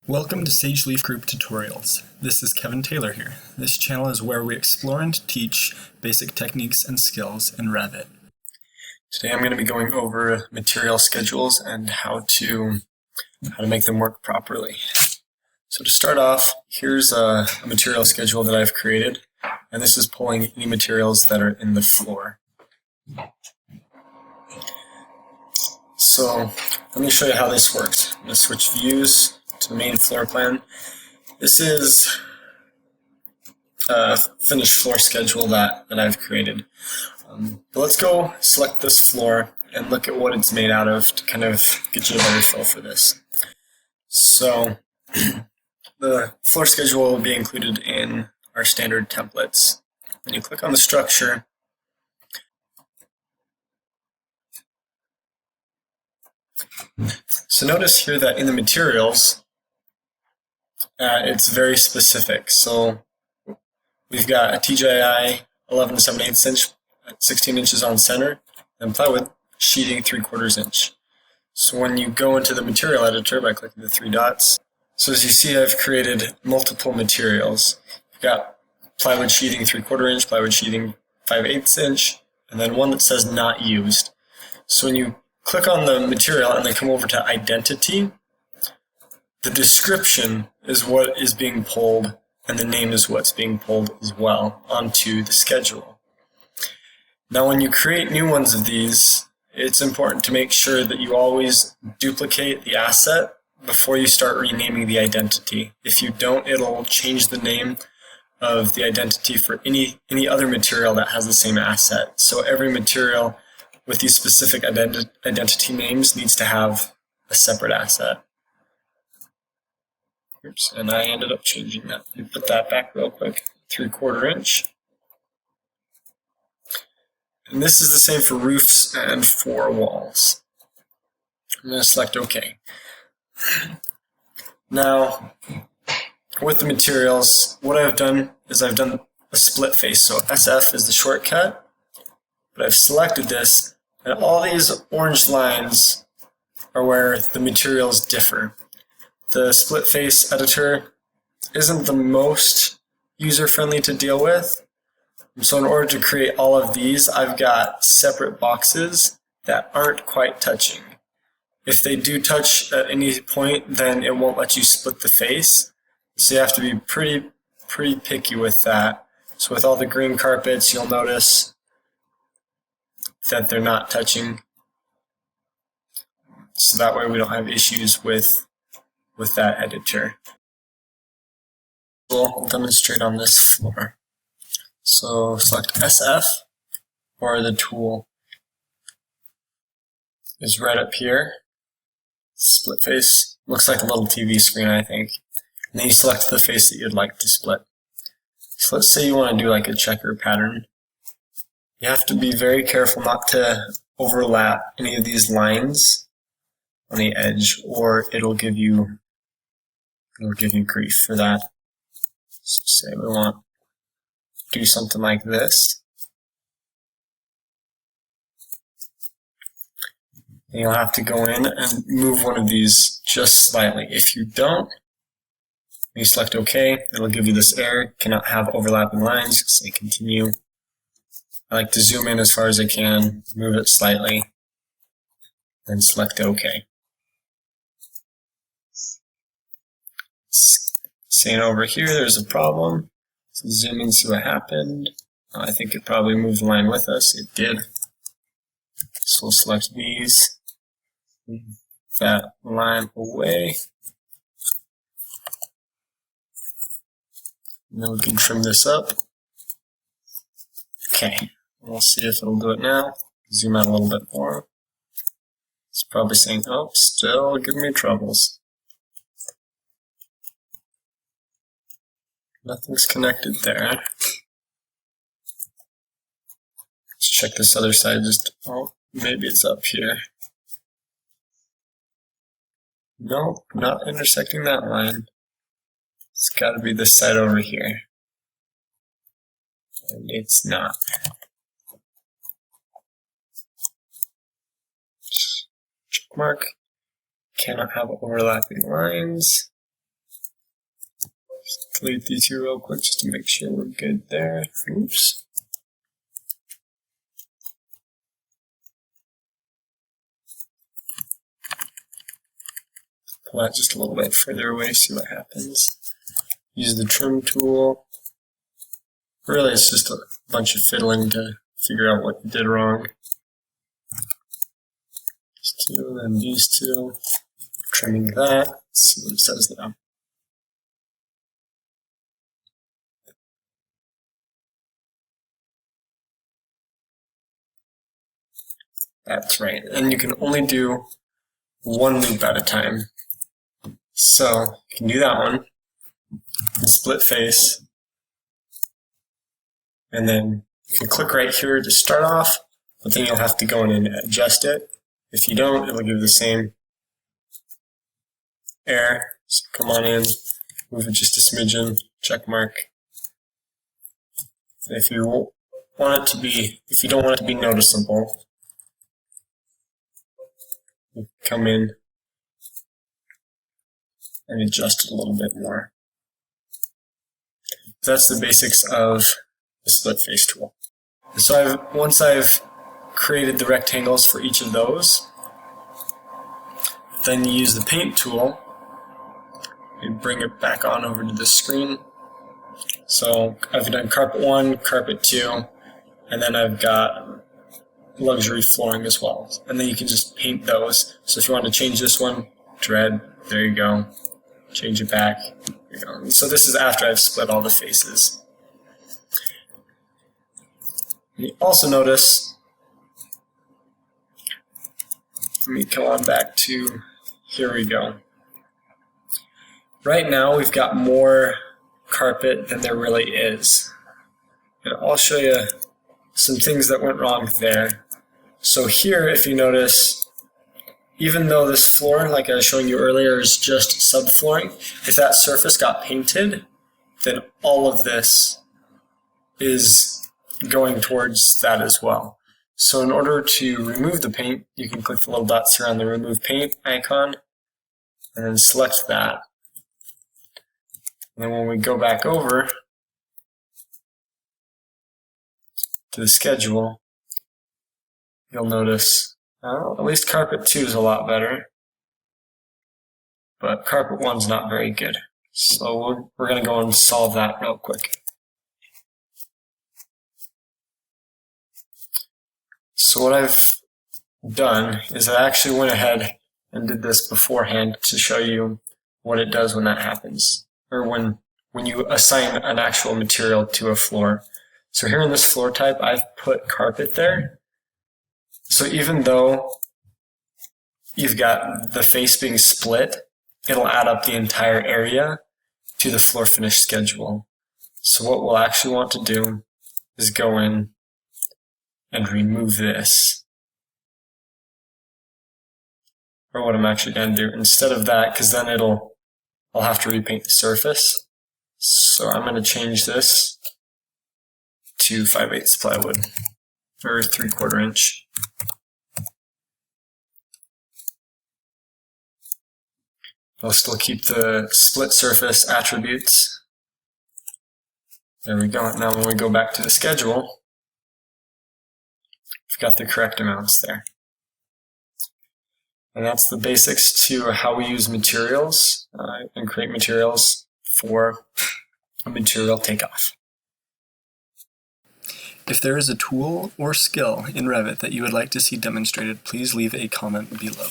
Welcome to Sage Leaf Group Tutorials. This is Kevin Taylor here. This channel is where we explore and teach basic techniques and skills in Revit. Today I'm going to be going over material schedules and how to make them work properly. So to start off, here's a material schedule that I've created, and this is pulling any materials that are in the floor. So let me show you how this works. I'm going to switch views to the main floor plan. This is a finished floor schedule that I've created. But let's go select this floor and look at what it's made out of to kind of get you a better feel for this. So the floor schedule will be included in our standard templates. When you click on the structure, so notice here that in the materials, it's very specific. So we've got a TGI 11 7/8 inch at 16 inches on center, and plywood sheeting 3/4 inch. So when you go into the material editor by clicking the three dots, so as you see, I've created multiple materials. You've got plywood sheeting 3/4 inch, plywood sheeting 5/8 inch, and then one that says not used. So when you click on the material and then come over to identity, the description is what is being pulled, and the name is what's being pulled as well onto the schedule. Now when you create new ones of these, it's important to make sure that you always duplicate the asset before you start renaming the identity. If you don't, it'll change the name of the identity for any other material that has the same asset. So every material with these specific identity names needs to have a separate asset. Oops, and I ended up changing that. Let me put that back real quick. 3/4 inch. And this is the same for roofs and for walls. I'm going to select OK. Now, with the materials, what I've done is I've done a split face. So SF is the shortcut, but I've selected this, and all these orange lines are where the materials differ. The split face editor isn't the most user-friendly to deal with. So in order to create all of these, I've got separate boxes that aren't quite touching. If they do touch at any point, then it won't let you split the face. So you have to be pretty picky with that. So with all the green carpets, you'll notice that they're not touching. So that way we don't have issues with that editor. I'll demonstrate on this floor. So select SF, or the tool is right up here. Split face looks like a little TV screen, I think. And then you select the face that you'd like to split. So let's say you want to do like a checker pattern. You have to be very careful not to overlap any of these lines on the edge, or it'll give you grief for that. So say we want to do something like this. And you'll have to go in and move one of these just slightly. If you don't, you select OK, it'll give you this error, cannot have overlapping lines. Say continue. I like to zoom in as far as I can, move it slightly, then select OK. Saying over here there's a problem. So zoom in, see what happened. I think it probably moved the line with us. It did. So we'll select these, move that line away. And then we can trim this up. Okay, we'll see if it'll do it now. Zoom out a little bit more. It's probably saying, oh, still giving me troubles. Nothing's connected there. Let's check this other side. Oh, maybe it's up here. Nope, not intersecting that line. It's got to be this side over here. And it's not. Check mark. Cannot have overlapping lines. delete these here real quick just to make sure we're good there. Oops. Pull that just a little bit further away, see what happens. Use the trim tool. Really, it's just a bunch of fiddling to figure out what you did wrong. These two, then these two. Trimming that. Let's see what it says now. That's right. And you can only do one loop at a time. So you can do that one. Split face. And then you can click right here to start off, but then you'll have to go in and adjust it. If you don't, it'll give the same error. So come on in, move it just a smidgen, check mark. If you don't want it to be noticeable, you come in and adjust it a little bit more. So that's the basics of the split face tool. So once I've created the rectangles for each of those, then you use the paint tool and bring it back on over to the screen. So I've done carpet 1, carpet 2, and then I've got luxury flooring as well. And then you can just paint those. So if you want to change this one to red, there you go. Change it back. There you go. And so this is after I've split all the faces. You also notice, let me come on back to, here we go. Right now we've got more carpet than there really is. And I'll show you some things that went wrong there. So here, if you notice, even though this floor, like I was showing you earlier, is just subflooring, if that surface got painted, then all of this is going towards that as well. So in order to remove the paint, you can click the little dots here on the remove paint icon and then select that. And then when we go back over to the schedule, you'll notice at least carpet 2 is a lot better, but carpet 1's not very good. So we're going to go and solve that real quick. So what I've done is I actually went ahead and did this beforehand to show you what it does when that happens, or when you assign an actual material to a floor. So here in this floor type, I've put carpet there. So even though you've got the face being split, it'll add up the entire area to the floor finish schedule. So what we'll actually want to do is go in and remove this. Or what I'm actually going to do instead of that, because then I'll have to repaint the surface. So I'm going to change this to 5/8 plywood, or 3/4 inch. I'll still keep the split surface attributes. There we go. Now when we go back to the schedule, we've got the correct amounts there. And that's the basics to how we use materials and create materials for a material takeoff. If there is a tool or skill in Revit that you would like to see demonstrated, please leave a comment below.